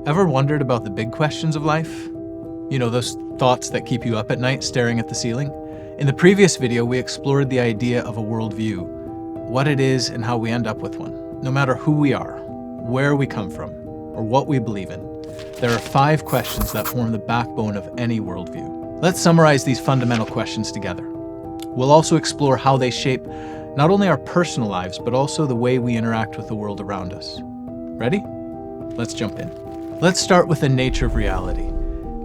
Ever wondered about the big questions of life? You know, those thoughts that keep you up at night staring at the ceiling? In the previous video, we explored the idea of a worldview, what it is and how we end up with one. No matter who we are, where we come from, or what we believe in, there are 5 questions that form the backbone of any worldview. Let's summarize these fundamental questions together. We'll also explore how they shape not only our personal lives, but also the way we interact with the world around us. Ready? Let's jump in. Let's start with the nature of reality.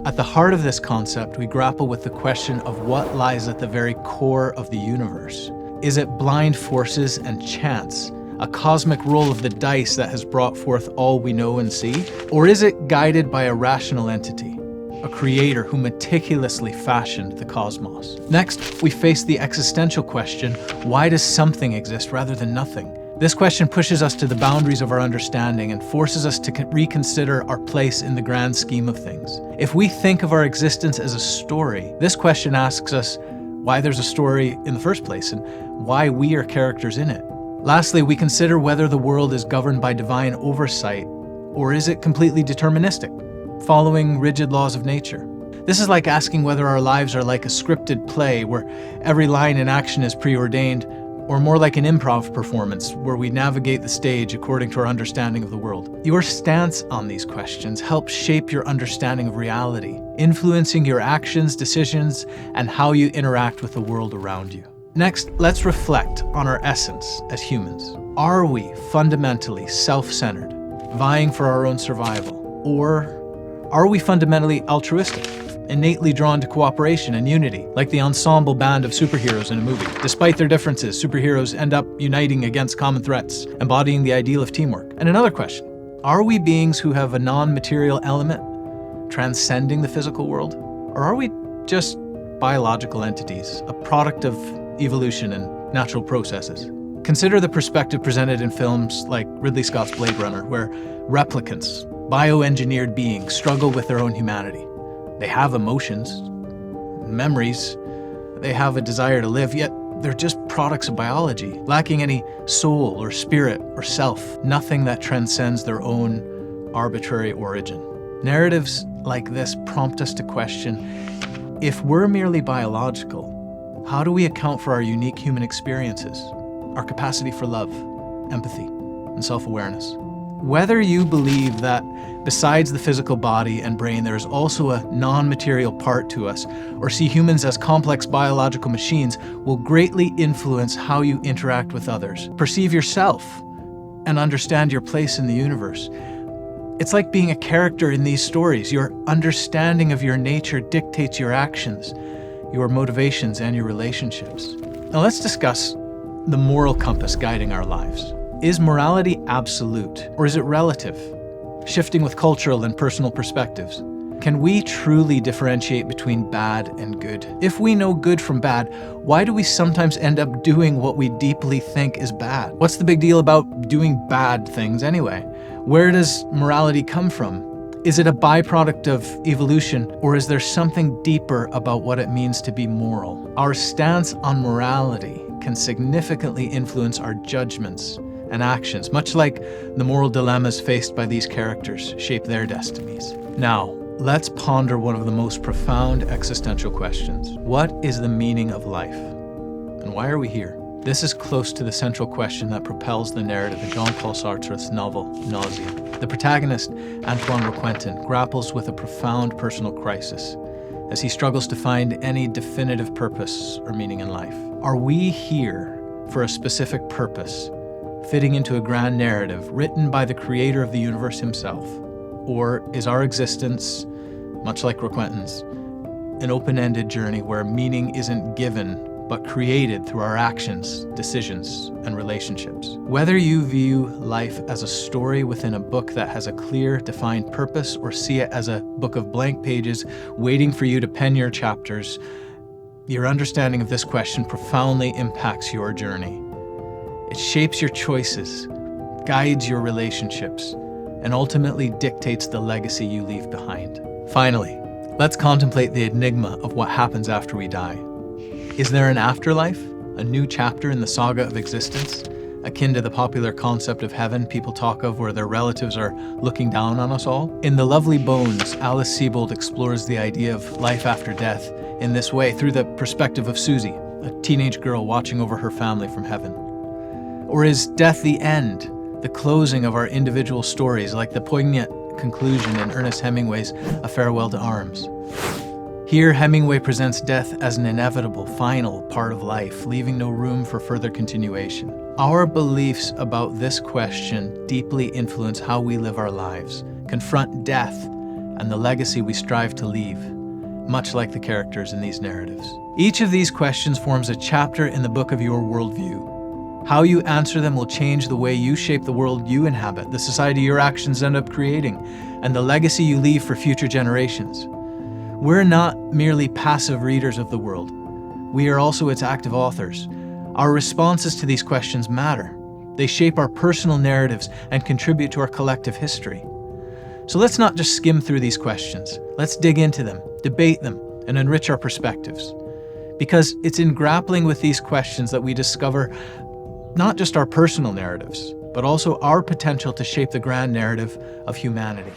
At the heart of this concept, we grapple with the question of what lies at the very core of the universe. Is it blind forces and chance, a cosmic roll of the dice that has brought forth all we know and see? Or is it guided by a rational entity, a creator who meticulously fashioned the cosmos? Next, we face the existential question, why does something exist rather than nothing? This question pushes us to the boundaries of our understanding and forces us to reconsider our place in the grand scheme of things. If we think of our existence as a story, this question asks us why there's a story in the first place and why we are characters in it. Lastly, we consider whether the world is governed by divine oversight or is it completely deterministic, following rigid laws of nature. This is like asking whether our lives are like a scripted play where every line in action is preordained, or more like an improv performance where we navigate the stage according to our understanding of the world. Your stance on these questions helps shape your understanding of reality, influencing your actions, decisions, and how you interact with the world around you. Next, let's reflect on our essence as humans. Are we fundamentally self-centered, vying for our own survival? Or are we fundamentally altruistic, innately drawn to cooperation and unity, like the ensemble band of superheroes in a movie? Despite their differences, superheroes end up uniting against common threats, embodying the ideal of teamwork. And another question, are we beings who have a non-material element, transcending the physical world? Or are we just biological entities, a product of evolution and natural processes? Consider the perspective presented in films like Ridley Scott's Blade Runner, where replicants, bioengineered beings, struggle with their own humanity. They have emotions, memories, they have a desire to live, yet they're just products of biology, lacking any soul or spirit or self, nothing that transcends their own arbitrary origin. Narratives like this prompt us to question, if we're merely biological, how do we account for our unique human experiences, our capacity for love, empathy, and self-awareness? Whether you believe that besides the physical body and brain, there is also a non-material part to us, or see humans as complex biological machines, will greatly influence how you interact with others, perceive yourself, and understand your place in the universe. It's like being a character in these stories. Your understanding of your nature dictates your actions, your motivations, and your relationships. Now let's discuss the moral compass guiding our lives. Is morality absolute, or is it relative, shifting with cultural and personal perspectives? Can we truly differentiate between bad and good? If we know good from bad, why do we sometimes end up doing what we deeply think is bad? What's the big deal about doing bad things anyway? Where does morality come from? Is it a byproduct of evolution, or is there something deeper about what it means to be moral? Our stance on morality can significantly influence our judgments and actions, much like the moral dilemmas faced by these characters shape their destinies. Now, let's ponder one of the most profound existential questions. What is the meaning of life? And why are we here? This is close to the central question that propels the narrative in Jean-Paul Sartre's novel, Nausea. The protagonist, Antoine Roquentin, grapples with a profound personal crisis as he struggles to find any definitive purpose or meaning in life. Are we here for a specific purpose, fitting into a grand narrative written by the creator of the universe himself? Or is our existence, much like Roquentin's, an open-ended journey where meaning isn't given but created through our actions, decisions, and relationships? Whether you view life as a story within a book that has a clear, defined purpose, or see it as a book of blank pages waiting for you to pen your chapters, your understanding of this question profoundly impacts your journey. It shapes your choices, guides your relationships, and ultimately dictates the legacy you leave behind. Finally, let's contemplate the enigma of what happens after we die. Is there an afterlife, a new chapter in the saga of existence, akin to the popular concept of heaven people talk of where their relatives are looking down on us all. In The Lovely Bones, Alice Sebold explores the idea of life after death in this way through the perspective of Susie, a teenage girl watching over her family from heaven. Or is death the end, the closing of our individual stories, like the poignant conclusion in Ernest Hemingway's A Farewell to Arms? Here, Hemingway presents death as an inevitable, final part of life, leaving no room for further continuation. Our beliefs about this question deeply influence how we live our lives, confront death, and the legacy we strive to leave, much like the characters in these narratives. Each of these questions forms a chapter in the book of your worldview. How you answer them will change the way you shape the world you inhabit, the society your actions end up creating, and the legacy you leave for future generations. We're not merely passive readers of the world. We are also its active authors. Our responses to these questions matter. They shape our personal narratives and contribute to our collective history. So let's not just skim through these questions. Let's dig into them, debate them, and enrich our perspectives. Because it's in grappling with these questions that we discover not just our personal narratives, but also our potential to shape the grand narrative of humanity.